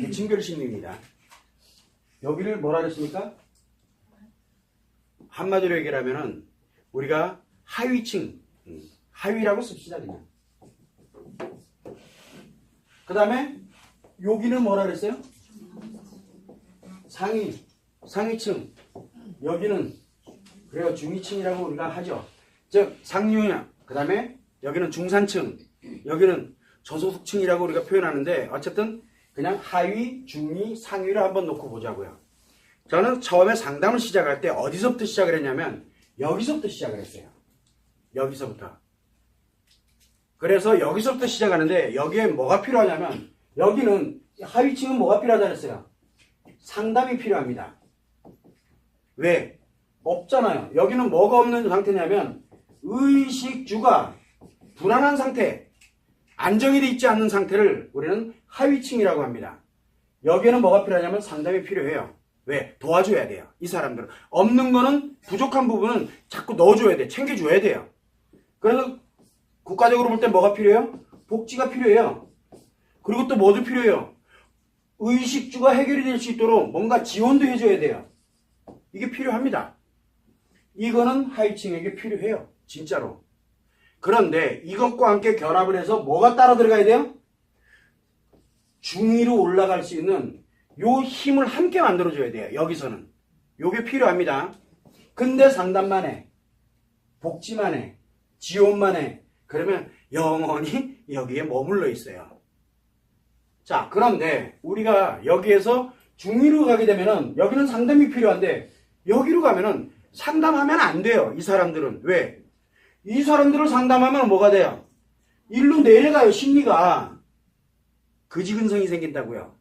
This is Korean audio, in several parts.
계층별 심리입니다. 여기를 뭐라 그랬습니까? 한마디로 얘기하면은 우리가 하위층, 하위라고 씁시다 그냥. 그 다음에 여기는 뭐라 그랬어요? 상위층. 여기는 그래요 중위층이라고 우리가 하죠. 즉 상류냐. 그 다음에 여기는 중산층, 여기는 저소득층이라고 우리가 표현하는데 어쨌든 그냥 하위, 중위, 상위를 한번 놓고 보자고요. 저는 처음에 상담을 시작할 때 어디서부터 시작을 했냐면 여기서부터 시작을 했어요. 여기서부터. 그래서 여기서부터 시작하는데 여기에 뭐가 필요하냐면 여기는 하위층은 뭐가 필요하다 그랬어요? 상담이 필요합니다. 왜? 없잖아요. 여기는 뭐가 없는 상태냐면 의식주가 불안한 상태, 안정이 되어 있지 않는 상태를 우리는 하위층이라고 합니다. 여기에는 뭐가 필요하냐면 상담이 필요해요. 왜? 도와줘야 돼요. 이 사람들은. 없는 거는 부족한 부분은 자꾸 넣어줘야 돼. 챙겨줘야 돼요. 그래서 국가적으로 볼 때 뭐가 필요해요? 복지가 필요해요. 그리고 또 뭐도 필요해요? 의식주가 해결이 될 수 있도록 뭔가 지원도 해줘야 돼요. 이게 필요합니다. 이거는 하위층에게 필요해요. 진짜로. 그런데 이것과 함께 결합을 해서 뭐가 따라 들어가야 돼요? 중위로 올라갈 수 있는 요 힘을 함께 만들어줘야 돼요. 여기서는. 요게 필요합니다. 근데 상담만 해. 복지만 해. 지원만 해. 그러면 영원히 여기에 머물러 있어요. 자, 그런데 우리가 여기에서 중위로 가게 되면은 여기는 상담이 필요한데 여기로 가면은 상담하면 안 돼요. 이 사람들은. 왜? 이 사람들을 상담하면 뭐가 돼요? 일로 내려가요. 심리가. 거지근성이 생긴다고요.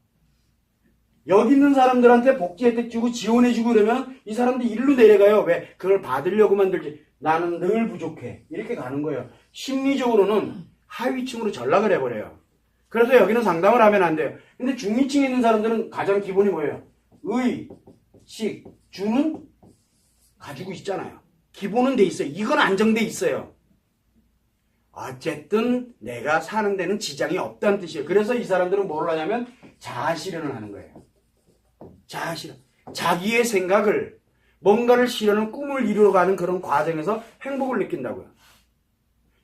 여기 있는 사람들한테 복지 혜택 주고 지원해주고 그러면 이 사람들이 일로 내려가요. 왜? 그걸 받으려고 만들지. 나는 늘 부족해. 이렇게 가는 거예요. 심리적으로는 하위층으로 전락을 해버려요. 그래서 여기는 상담을 하면 안 돼요. 근데 중위층에 있는 사람들은 가장 기본이 뭐예요? 의, 식, 주는 가지고 있잖아요. 기본은 돼 있어요. 이건 안정돼 있어요. 어쨌든 내가 사는 데는 지장이 없다는 뜻이에요. 그래서 이 사람들은 뭘 하냐면 자아실현을 하는 거예요. 자아실현. 자기의 생각을 뭔가를 실현하는 꿈을 이루어가는 그런 과정에서 행복을 느낀다고요.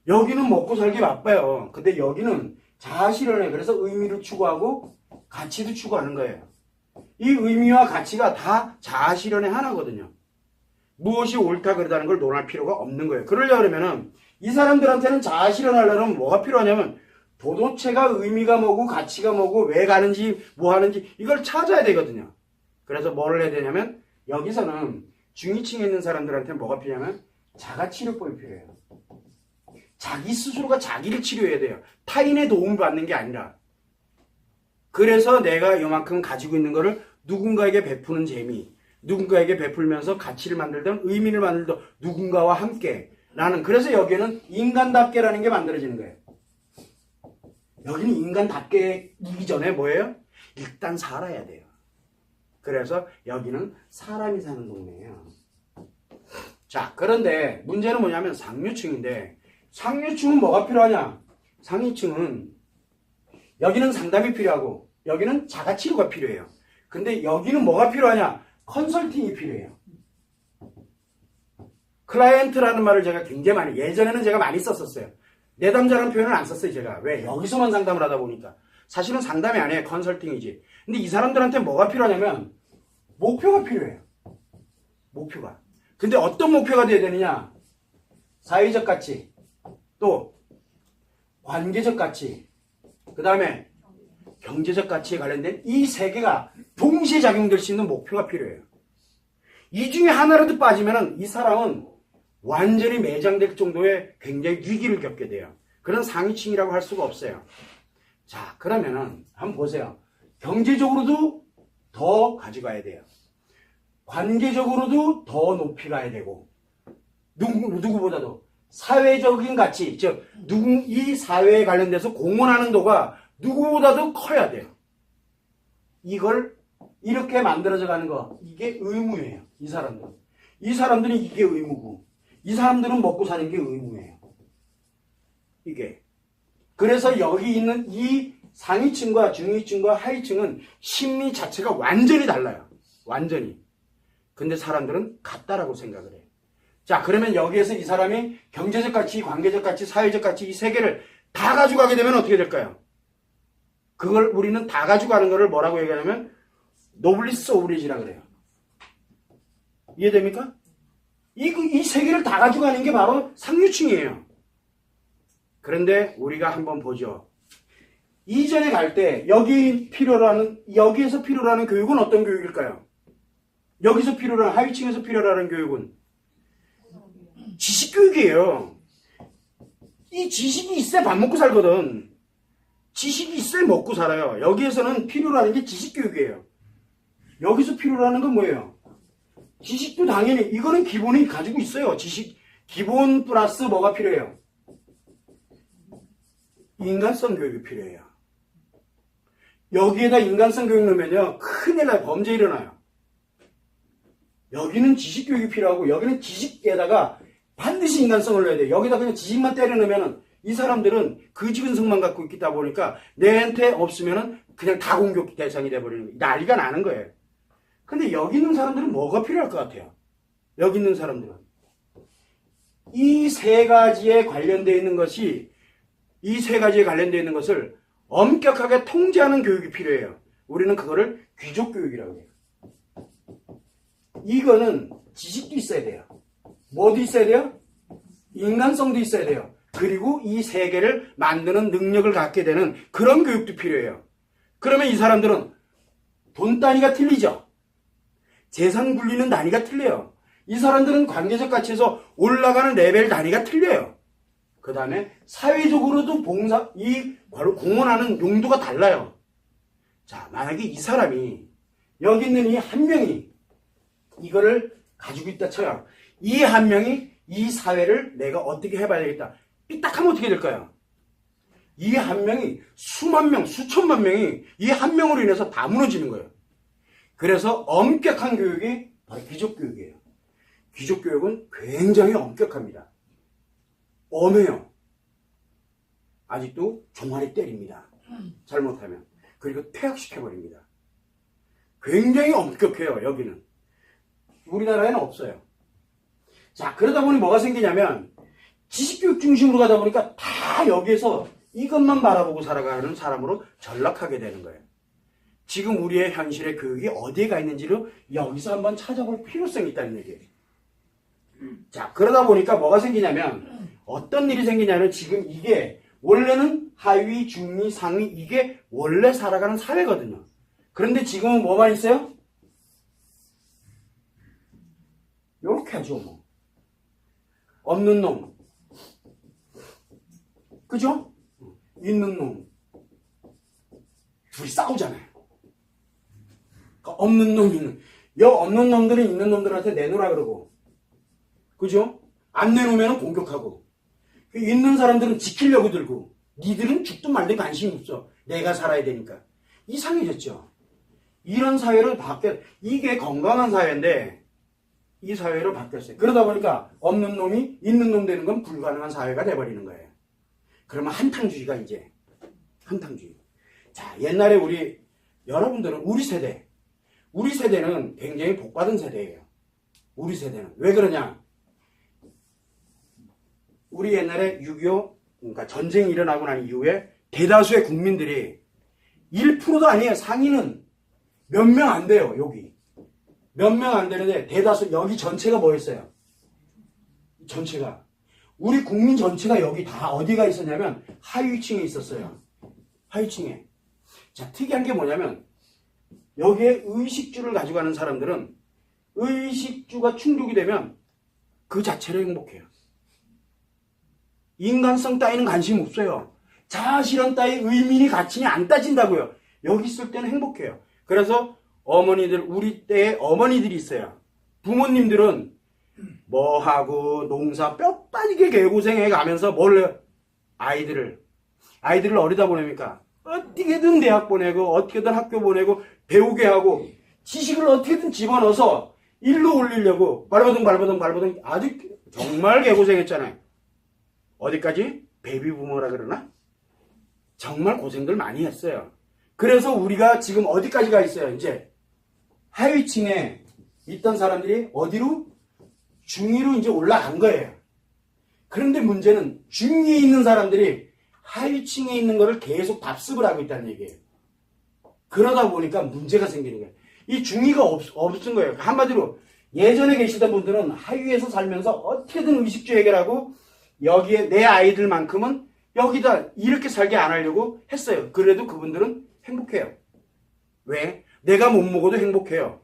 여기는 먹고 살기 바빠요. 근데 여기는 자아실현해. 그래서 의미를 추구하고 가치도 추구하는 거예요. 이 의미와 가치가 다 자아실현의 하나거든요. 무엇이 옳다 그러다는 걸 논할 필요가 없는 거예요. 그러려면 이 사람들한테는 자아실현하려면 뭐가 필요하냐면 도대체가 의미가 뭐고 가치가 뭐고 왜 가는지 뭐 하는지 이걸 찾아야 되거든요. 그래서 뭐를 해야 되냐면 여기서는 중위층에 있는 사람들한테 뭐가 필요하냐면 자가치료법이 필요해요. 자기 스스로가 자기를 치료해야 돼요. 타인의 도움을 받는 게 아니라. 그래서 내가 이만큼 가지고 있는 거를 누군가에게 베푸는 재미, 누군가에게 베풀면서 가치를 만들던 의미를 만들던 누군가와 함께 라는. 그래서 여기에는 인간답게라는 게 만들어지는 거예요. 여기는 인간답게 이기 전에 뭐예요? 일단 살아야 돼요. 그래서 여기는 사람이 사는 동네예요. 자, 그런데 문제는 뭐냐면 상류층인데 상류층은 뭐가 필요하냐? 상위층은 여기는 상담이 필요하고 여기는 자가치료가 필요해요. 근데 여기는 뭐가 필요하냐? 컨설팅이 필요해요. 클라이언트라는 말을 제가 굉장히 많이, 예전에는 제가 많이 썼었어요. 내담자라는 표현을 안 썼어요, 제가. 왜? 여기서만 상담을 하다 보니까. 사실은 상담이 아니에요. 컨설팅이지. 근데 이 사람들한테 뭐가 필요하냐면 목표가 필요해요. 목표가. 근데 어떤 목표가 돼야 되느냐? 사회적 가치, 또 관계적 가치, 그 다음에 경제적 가치에 관련된 이 세 개가 동시에 작용될 수 있는 목표가 필요해요. 이 중에 하나라도 빠지면 이 사람은 완전히 매장될 정도의 굉장히 위기를 겪게 돼요. 그런 상위층이라고 할 수가 없어요. 자, 그러면은 한번 보세요. 경제적으로도 더 가져가야 돼요. 관계적으로도 더 높이 가야 되고, 누구보다도 사회적인 가치, 즉 이 사회에 관련돼서 공헌하는 도가 누구보다도 커야 돼요. 이걸 이렇게 만들어져 가는 거, 이게 의무예요. 이 사람들은 이게 의무고, 이 사람들은 먹고 사는 게 의무예요. 이게. 그래서 여기 있는 이 상위층과 중위층과 하위층은 심리 자체가 완전히 달라요. 완전히. 근데 사람들은 같다라고 생각을 해요. 자, 그러면 여기에서 이 사람이 경제적 가치, 관계적 가치, 사회적 가치 이 세 개를 다 가져가게 되면 어떻게 될까요? 그걸 우리는 다 가져가는 거를 뭐라고 얘기하냐면 노블리스 오브리지라 그래요. 이해됩니까? 이 세 개를 다 가져가는 게 바로 상류층이에요. 그런데 우리가 한번 보죠. 이전에 갈 때 여기에서 필요로 하는 교육은 어떤 교육일까요? 여기서 필요로 하는 하위층에서 필요로 하는 교육은 지식교육이에요. 이 지식이 있어야 밥 먹고 살거든. 지식이 있어야 먹고 살아요. 여기에서는 필요로 하는 게 지식교육이에요. 여기서 필요로 하는 건 뭐예요? 지식도 당연히 이거는 기본이 가지고 있어요. 지식 기본 플러스 뭐가 필요해요? 인간성 교육이 필요해요. 여기에다 인간성 교육 넣으면요 큰일 나요. 범죄 일어나요. 여기는 지식 교육이 필요하고 여기는 지식에다가 반드시 인간성을 넣어야 돼요. 여기다 그냥 지식만 때려 넣으면은 이 사람들은 그 지근성만 갖고 있다 보니까 내한테 없으면은 그냥 다 공격 대상이 돼버리는 거예요. 난리가 나는 거예요. 근데 여기 있는 사람들은 뭐가 필요할 것 같아요? 여기 있는 사람들은 이 세 가지에 관련되어 있는 것이 이 세 가지에 관련되어 있는 것을 엄격하게 통제하는 교육이 필요해요. 우리는 그거를 귀족 교육이라고 해요. 이거는 지식도 있어야 돼요. 뭐도 있어야 돼요? 인간성도 있어야 돼요. 그리고 이 세계를 만드는 능력을 갖게 되는 그런 교육도 필요해요. 그러면 이 사람들은 돈 단위가 틀리죠. 재산 굴리는 단위가 틀려요. 이 사람들은 관계적 가치에서 올라가는 레벨 단위가 틀려요. 그 다음에 사회적으로도 공헌하는 용도가 달라요. 자, 만약에 이 사람이 여기 있는 이 한 명이 이거를 가지고 있다 쳐요. 이 한 명이 이 사회를 내가 어떻게 해봐야 되겠다. 삐딱하면 어떻게 될까요? 이 한 명이 수만 명, 수천만 명이 이 한 명으로 인해서 다 무너지는 거예요. 그래서 엄격한 교육이 바로 귀족교육이에요. 귀족교육은 굉장히 엄격합니다. 엄해요. 아직도 종아리 때립니다. 잘못하면. 그리고 퇴학시켜버립니다. 굉장히 엄격해요. 여기는. 우리나라에는 없어요. 자, 그러다 보니 뭐가 생기냐면 지식교육 중심으로 가다 보니까 다 여기에서 이것만 바라보고 살아가는 사람으로 전락하게 되는 거예요. 지금 우리의 현실의 교육이 어디에 가 있는지를 여기서 한번 찾아볼 필요성이 있다는 얘기예요. 자, 그러다 보니까 뭐가 생기냐면 어떤 일이 생기냐면 지금 이게 원래는 하위, 중위, 상위 이게 원래 살아가는 사회거든요. 그런데 지금은 뭐만 있어요? 요렇게 하죠, 뭐. 없는 놈. 그죠? 있는 놈. 둘이 싸우잖아요. 없는 놈, 있는. 없는 놈들은 있는 놈들한테 내놓으라 그러고. 그죠? 안 내놓으면 공격하고. 있는 사람들은 지키려고 들고. 니들은 죽든 말든 관심이 없어. 내가 살아야 되니까. 이상해졌죠? 이런 사회로 이게 건강한 사회인데, 이 사회로 바뀌었어요. 그러다 보니까 없는 놈이 있는 놈 되는 건 불가능한 사회가 돼버리는 거예요. 그러면 한탕주의가 이제 한탕주의. 자, 옛날에 여러분들은 우리 세대는 굉장히 복받은 세대예요. 우리 세대는 왜 그러냐? 우리 옛날에 6.25 그러니까 전쟁이 일어나고 난 이후에 대다수의 국민들이 1%도 아니에요. 상위는 몇 명 안 돼요. 여기 몇 명 안 되는데 대다수 여기 전체가 뭐였어요? 전체가 우리 국민 전체가 여기 다 어디가 있었냐면 하위층에 있었어요. 하위층에. 자, 특이한 게 뭐냐면 여기에 의식주를 가져가는 사람들은 의식주가 충족이 되면 그 자체로 행복해요. 인간성 따위는 관심 없어요. 자아실현 따위 의미니 가치니 안 따진다고요. 여기 있을 때는 행복해요. 그래서 우리 때에 어머니들이 있어요. 부모님들은 뭐하고 농사 뼈 빠지게 개고생해 가면서 아이들을 어디다 보냅니까? 어떻게든 대학 보내고 어떻게든 학교 보내고 배우게 하고 지식을 어떻게든 집어넣어서 일로 올리려고 발버둥 아주 정말 개고생했잖아요. 어디까지? 베이비부머라 그러나? 정말 고생들 많이 했어요. 그래서 우리가 지금 어디까지 가 있어요? 이제 하위층에 있던 사람들이 어디로? 중위로 이제 올라간 거예요. 그런데 문제는 중위에 있는 사람들이 하위층에 있는 거를 계속 답습을 하고 있다는 얘기예요. 그러다 보니까 문제가 생기는 거예요. 이 중위가 없은 거예요. 한마디로 예전에 계시던 분들은 하위에서 살면서 어떻게든 의식주 해결하고 여기에 내 아이들만큼은 여기다 이렇게 살게 안 하려고 했어요. 그래도 그분들은 행복해요. 왜? 내가 못 먹어도 행복해요.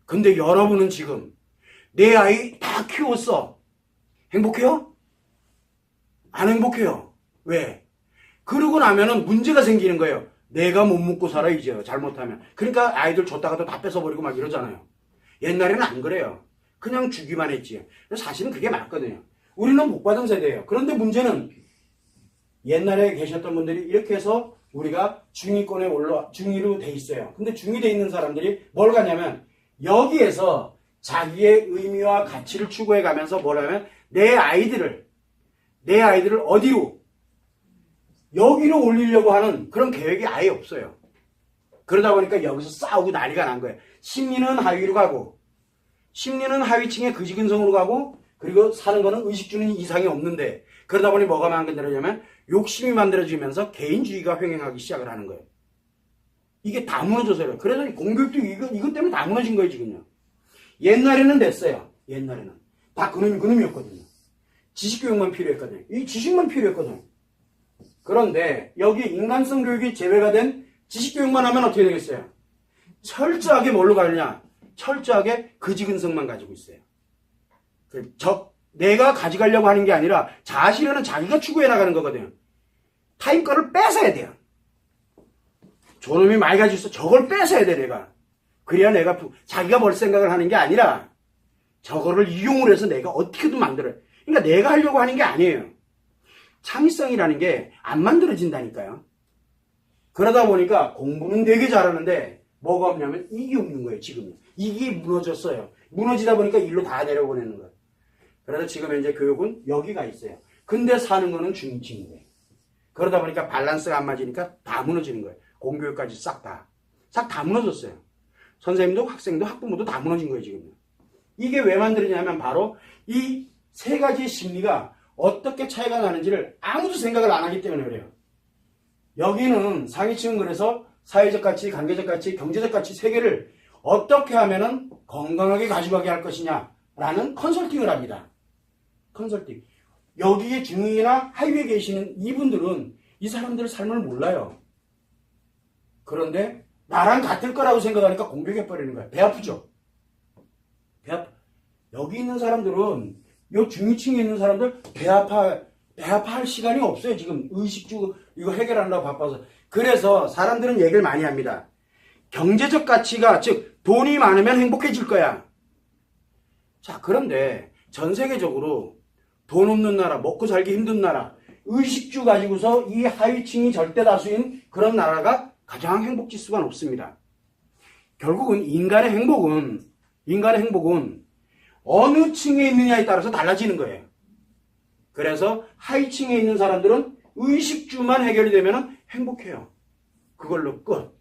근데 여러분은 지금 내 아이 다 키웠어. 행복해요? 안 행복해요. 왜? 그러고 나면은 문제가 생기는 거예요. 내가 못 먹고 살아 이제 잘못하면. 그러니까 아이들 줬다가도 다 뺏어버리고 막 이러잖아요. 옛날에는 안 그래요. 그냥 주기만 했지. 사실은 그게 맞거든요. 우리는 못 받은 세대예요. 그런데 문제는 옛날에 계셨던 분들이 이렇게 해서 우리가 중위권에 중위로 돼 있어요. 근데 중위 돼 있는 사람들이 뭘 가냐면 여기에서 자기의 의미와 가치를 추구해 가면서 뭐라면 내 아이들을 어디로? 여기로 올리려고 하는 그런 계획이 아예 없어요. 그러다 보니까 여기서 싸우고 난리가 난 거예요. 심리는 하위로 가고, 심리는 하위층의 그지근성으로 가고, 그리고 사는 거는 의식주는 이상이 없는데, 그러다 보니 뭐가 만들어지냐면 욕심이 만들어지면서 개인주의가 횡행하기 시작을 하는 거예요. 이게 다 무너져서요. 그래서 공교육도 이것 때문에 다 무너진 거예요, 지금요. 옛날에는 됐어요. 옛날에는. 다 그놈이었거든요. 지식교육만 필요했거든요. 이 지식만 필요했거든요. 그런데 여기 인간성 교육이 제외가 된 지식교육만 하면 어떻게 되겠어요? 철저하게 뭘로 가느냐? 철저하게 그지근성만 가지고 있어요. 내가 가져가려고 하는 게 아니라 자아실현은 자기가 추구해 나가는 거거든요. 타인 거를 뺏어야 돼요. 저놈이 많이 가지고 있어. 저걸 뺏어야 돼, 내가. 그래야 내가 자기가 벌 생각을 하는 게 아니라 저거를 이용을 해서 내가 어떻게든 만들어요. 그러니까 내가 하려고 하는 게 아니에요. 창의성이라는 게 안 만들어진다니까요. 그러다 보니까 공부는 되게 잘하는데 뭐가 없냐면 이게 없는 거예요, 지금. 이게 무너졌어요. 무너지다 보니까 일로 다 내려보내는 거예요. 그래서 지금 현재 교육은 여기가 있어요. 근데 사는 거는 중위층이에요. 그러다 보니까 밸런스가 안 맞으니까 다 무너지는 거예요. 공교육까지 싹 다 무너졌어요. 선생님도 학생도 학부모도 다 무너진 거예요, 지금. 이게 왜 만들어지냐면 바로 이 세 가지의 심리가 어떻게 차이가 나는지를 아무도 생각을 안 하기 때문에 그래요. 여기는 상위층은 그래서 사회적 가치, 관계적 가치, 경제적 가치 세 개를 어떻게 하면은 건강하게 가져가게 할 것이냐라는 컨설팅을 합니다. 컨설팅. 여기에 중위나 하위에 계시는 이분들은 이 사람들의 삶을 몰라요. 그런데 나랑 같을 거라고 생각하니까 공격해버리는 거야. 배 아프죠? 여기 있는 사람들은 요 중위층에 있는 사람들 배 아파할 시간이 없어요. 지금 의식주 이거 해결하려고 바빠서. 그래서 사람들은 얘기를 많이 합니다. 경제적 가치가 즉 돈이 많으면 행복해질 거야. 자, 그런데 전 세계적으로 돈 없는 나라, 먹고 살기 힘든 나라, 의식주 가지고서 이 하위층이 절대 다수인 그런 나라가 가장 행복 지수가 높습니다. 결국은 인간의 행복은 어느 층에 있느냐에 따라서 달라지는 거예요. 그래서 하위층에 있는 사람들은 의식주만 해결이 되면 행복해요. 그걸로 끝.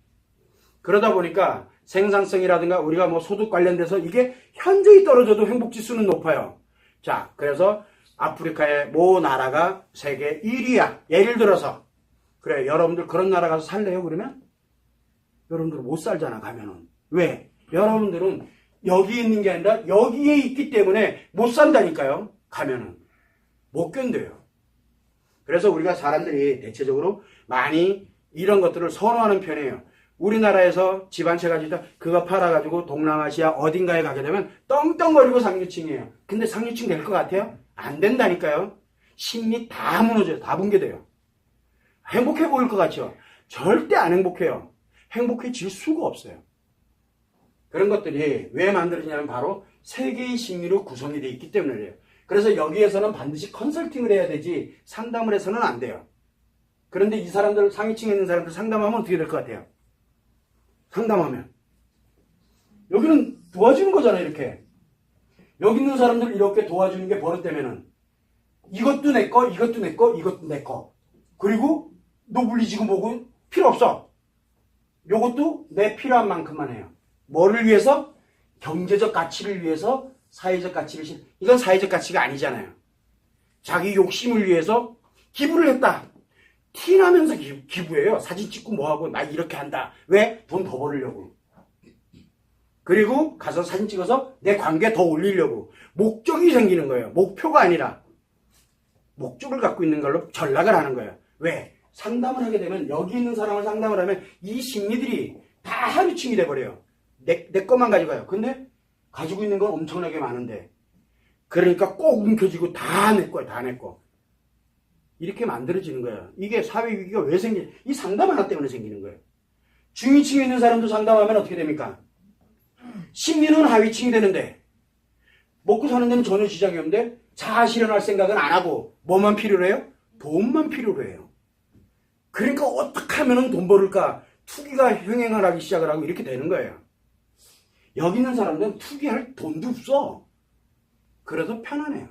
그러다 보니까 생산성이라든가 우리가 뭐 소득 관련돼서 이게 현저히 떨어져도 행복지수는 높아요. 자, 그래서 아프리카의 모 나라가 세계 1위야. 예를 들어서. 그래, 여러분들 그런 나라 가서 살래요? 그러면? 여러분들 못 살잖아, 가면은. 왜? 여러분들은 여기 있는 게 아니라 여기에 있기 때문에 못 산다니까요. 가면은. 못 견뎌요. 그래서 우리가 사람들이 대체적으로 많이 이런 것들을 선호하는 편이에요. 우리나라에서 집 한 채 가지고 그거 팔아가지고 동남아시아 어딘가에 가게 되면 떵떵거리고 상류층이에요. 근데 상류층 될 것 같아요? 안 된다니까요. 심리 다 무너져요. 다 붕괴돼요. 행복해 보일 것 같죠? 절대 안 행복해요. 행복해질 수가 없어요. 그런 것들이 왜 만들어지냐면 바로 세 개의 심리로 구성이 되어 있기 때문에 그래요. 그래서 여기에서는 반드시 컨설팅을 해야 되지 상담을 해서는 안 돼요. 그런데 이 사람들, 상위층에 있는 사람들 상담하면 어떻게 될 것 같아요? 상담하면 여기는 도와주는 거잖아요. 이렇게 여기 있는 사람들 이렇게 도와주는 게 버릇되면은 이것도 내 거, 이것도 내 거, 이것도 내 거. 그리고 노블리지고 뭐고 필요 없어. 요것도 내 필요한 만큼만 해요. 뭐를 위해서? 경제적 가치를 위해서, 사회적 가치를 이건 사회적 가치가 아니잖아요. 자기 욕심을 위해서 기부를 했다. 티나면서 기부해요. 사진 찍고 뭐하고 나 이렇게 한다. 왜? 돈 더 벌으려고. 그리고 가서 사진 찍어서 내 관계 더 올리려고. 목적이 생기는 거예요. 목표가 아니라 목적을 갖고 있는 걸로 전락을 하는 거예요. 왜? 상담을 하게 되면 여기 있는 사람을 상담을 하면 이 심리들이 다 하루층이 돼버려요. 내 것만 가져가요. 근데 가지고 있는 건 엄청나게 많은데 그러니까 꼭 움켜쥐고 다 내 거야. 다 내 거. 이렇게 만들어지는 거예요. 이게 사회위기가 왜 생기냐. 이 상담 하나 때문에 생기는 거예요. 중위층에 있는 사람도 상담하면 어떻게 됩니까? 심리는 하위층이 되는데 먹고 사는 데는 전혀 지장이 없는데 자아 실현할 생각은 안 하고 뭐만 필요로 해요? 돈만 필요로 해요. 그러니까 어떻게 하면 돈 벌을까? 투기가 흥행을 하기 시작을 하고 이렇게 되는 거예요. 여기 있는 사람들은 투기할 돈도 없어. 그래서 편안해요.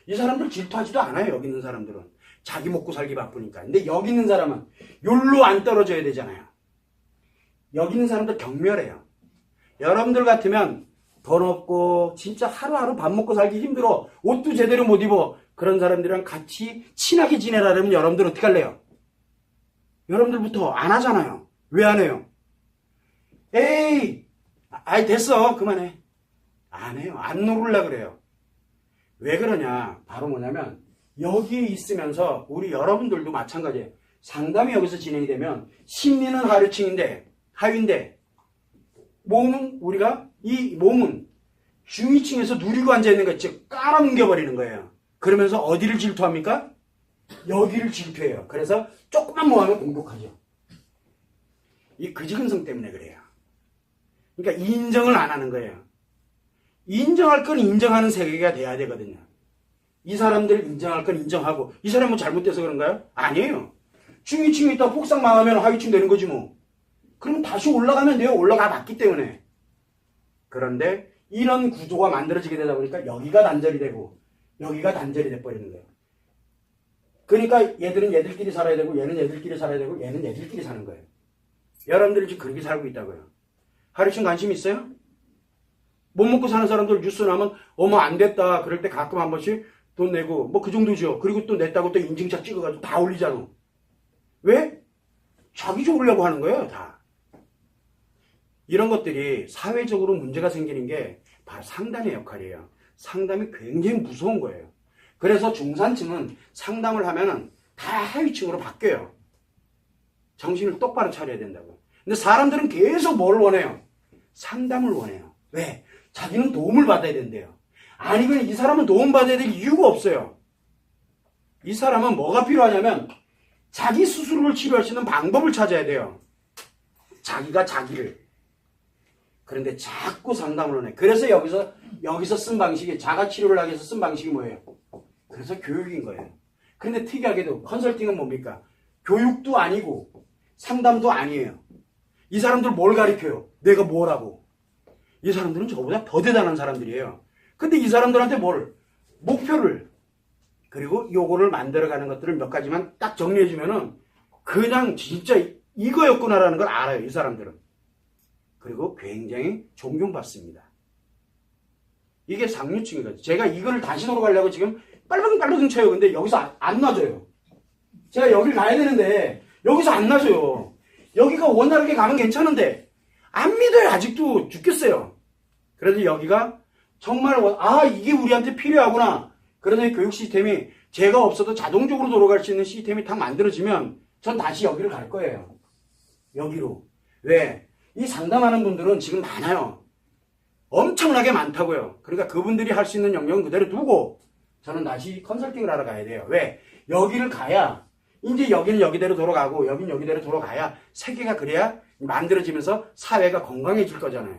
이 사람들 질투하지도 않아요. 여기 있는 사람들은. 자기 먹고 살기 바쁘니까. 근데 여기 있는 사람은 욜로 안 떨어져야 되잖아요. 여기 있는 사람들 경멸해요. 여러분들 같으면 돈 없고 진짜 하루하루 밥 먹고 살기 힘들어. 옷도 제대로 못 입어. 그런 사람들이랑 같이 친하게 지내라면 여러분들 어떻게 할래요? 여러분들부터 안 하잖아요. 왜 안 해요? 에이, 아이 됐어. 그만해. 안 해요. 안 놀으려고 그래요. 왜 그러냐? 바로 뭐냐면 여기에 있으면서 우리 여러분들도 마찬가지예요. 상담이 여기서 진행이 되면 심리는 하위인데 몸은 우리가 이 몸은 중위층에서 누리고 앉아있는 거 있죠. 깔아뭉겨버리는 거예요. 그러면서 어디를 질투합니까? 여기를 질투해요. 그래서 조금만 뭐하면 공격하죠. 이 그지근성 때문에 그래요. 그러니까 인정을 안 하는 거예요. 인정할 건 인정하는 세계가 돼야 되거든요. 이 사람들 인정할 건 인정하고 이 사람은 잘못돼서 그런가요? 아니에요. 중위층이 있다 폭삭 망하면 하위층 되는 거지 뭐. 그러면 다시 올라가면 돼요. 올라가 봤기 때문에. 그런데 이런 구조가 만들어지게 되다 보니까 여기가 단절이 되고 여기가 단절이 돼버리는 거예요. 그러니까 얘들은 얘들끼리 살아야 되고 얘는 얘들끼리 살아야 되고 얘는 얘들끼리 사는 거예요. 여러분들이 지금 그렇게 살고 있다고요. 하루층 관심 있어요? 못 먹고 사는 사람들 뉴스 나면 어머 안 됐다 그럴 때 가끔 한 번씩 돈 내고 뭐 그 정도죠. 그리고 또 냈다고 또 인증샷 찍어가지고 다 올리잖아. 왜? 자기 좋으려고 하는 거예요. 다. 이런 것들이 사회적으로 문제가 생기는 게 바로 상담의 역할이에요. 상담이 굉장히 무서운 거예요. 그래서 중산층은 상담을 하면은 다 하위층으로 바뀌어요. 정신을 똑바로 차려야 된다고. 근데 사람들은 계속 뭘 원해요? 상담을 원해요. 왜? 자기는 도움을 받아야 된대요. 아니면 이 사람은 도움받아야 될 이유가 없어요. 이 사람은 뭐가 필요하냐면 자기 스스로를 치료할 수 있는 방법을 찾아야 돼요. 자기가 자기를. 그런데 자꾸 상담을 원해. 그래서 여기서 쓴 방식이 자가치료를 하기 위해서 쓴 방식이 뭐예요? 그래서 교육인 거예요. 그런데 특이하게도 컨설팅은 뭡니까? 교육도 아니고 상담도 아니에요. 이 사람들 뭘 가르쳐요? 내가 뭘 하고. 이 사람들은 저보다 더 대단한 사람들이에요. 근데 이 사람들한테 목표를 그리고 요거를 만들어가는 것들을 몇 가지만 딱 정리해주면은 그냥 진짜 이거였구나라는 걸 알아요. 이 사람들은. 그리고 굉장히 존경받습니다. 이게 상류층이거든요. 제가 이거를 다시 돌아가려고 지금 빨르둥 쳐요. 근데 여기서 안 놔줘요. 제가 여길 가야 되는데 여기서 안 놔줘요. 여기가 원활하게 가면 괜찮은데 안 믿어요. 아직도 죽겠어요. 그래서 여기가 정말 이게 우리한테 필요하구나. 그래서 이 교육 시스템이 제가 없어도 자동적으로 돌아갈 수 있는 시스템이 딱 만들어지면 전 다시 여기를 갈 거예요. 여기로. 왜? 이 상담하는 분들은 지금 많아요. 엄청나게 많다고요. 그러니까 그분들이 할 수 있는 영역은 그대로 두고 저는 다시 컨설팅을 하러 가야 돼요. 왜? 여기를 가야 이제 여기는 여기대로 돌아가고 여기는 여기대로 돌아가야 세계가 그래야 만들어지면서 사회가 건강해질 거잖아요.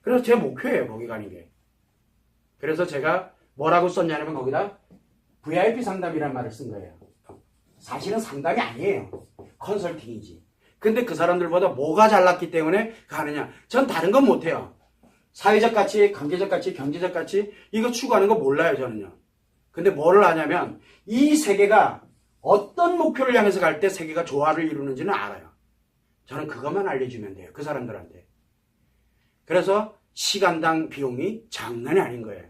그래서 제 목표예요. 거기 가는 게. 그래서 제가 뭐라고 썼냐면 거기다 VIP 상담이라는 말을 쓴 거예요. 사실은 상담이 아니에요. 컨설팅이지. 근데 그 사람들보다 뭐가 잘났기 때문에 가느냐. 전 다른 건 못해요. 사회적 가치, 관계적 가치, 경제적 가치 이거 추구하는 거 몰라요. 저는요. 근데 뭐를 하냐면 이 세계가 어떤 목표를 향해서 갈 때 세계가 조화를 이루는지는 알아요. 저는 그것만 알려주면 돼요. 그 사람들한테. 그래서 시간당 비용이 장난이 아닌 거예요.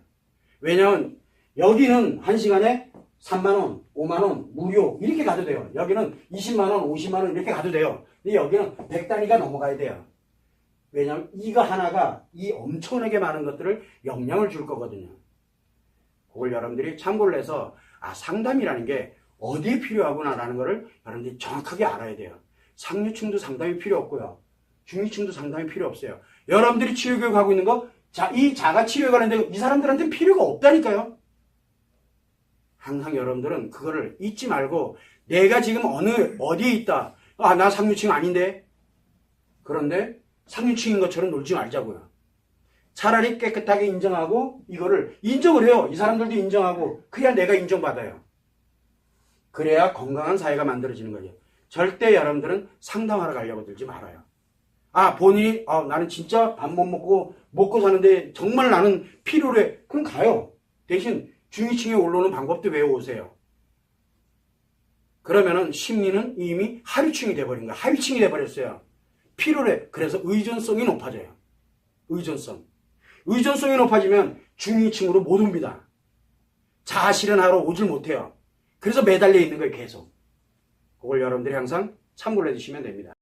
왜냐하면 여기는 1시간에 3만원, 5만원, 무료 이렇게 가도 돼요. 여기는 20만원, 50만원 이렇게 가도 돼요. 근데 여기는 100단위가 넘어가야 돼요. 왜냐하면 이거 하나가 이 엄청나게 많은 것들을 영향을 줄 거거든요. 그걸 여러분들이 참고를 해서 상담이라는 게 어디에 필요하구나라는 거를 여러분들이 정확하게 알아야 돼요. 상류층도 상담이 필요 없고요. 중위층도 상담이 필요 없어요. 여러분들이 치료교육 하고 있는 거, 이 자가치료에 관련된 이 사람들한테는 필요가 없다니까요. 항상 여러분들은 그거를 잊지 말고 내가 지금 어디에 있다. 나 상류층 아닌데. 그런데 상류층인 것처럼 놀지 말자고요. 차라리 깨끗하게 인정하고 이거를 인정을 해요. 이 사람들도 인정하고 그래야 내가 인정받아요. 그래야 건강한 사회가 만들어지는 거죠. 절대 여러분들은 상담하러 가려고 들지 말아요. 본인이 나는 진짜 밥 못 먹고 사는데 정말 나는 필요로 해. 그럼 가요. 대신 중위층에 올라오는 방법도 외워오세요. 그러면은 심리는 이미 하류층이 돼버린 거야. 하위층이 돼버렸어요. 필요로 해. 그래서 의존성이 높아져요. 의존성이 높아지면 중위층으로 못 옵니다. 자아실현하러 오질 못해요. 그래서 매달려 있는 거예요. 계속. 그걸 여러분들이 항상 참고를 해주시면 됩니다.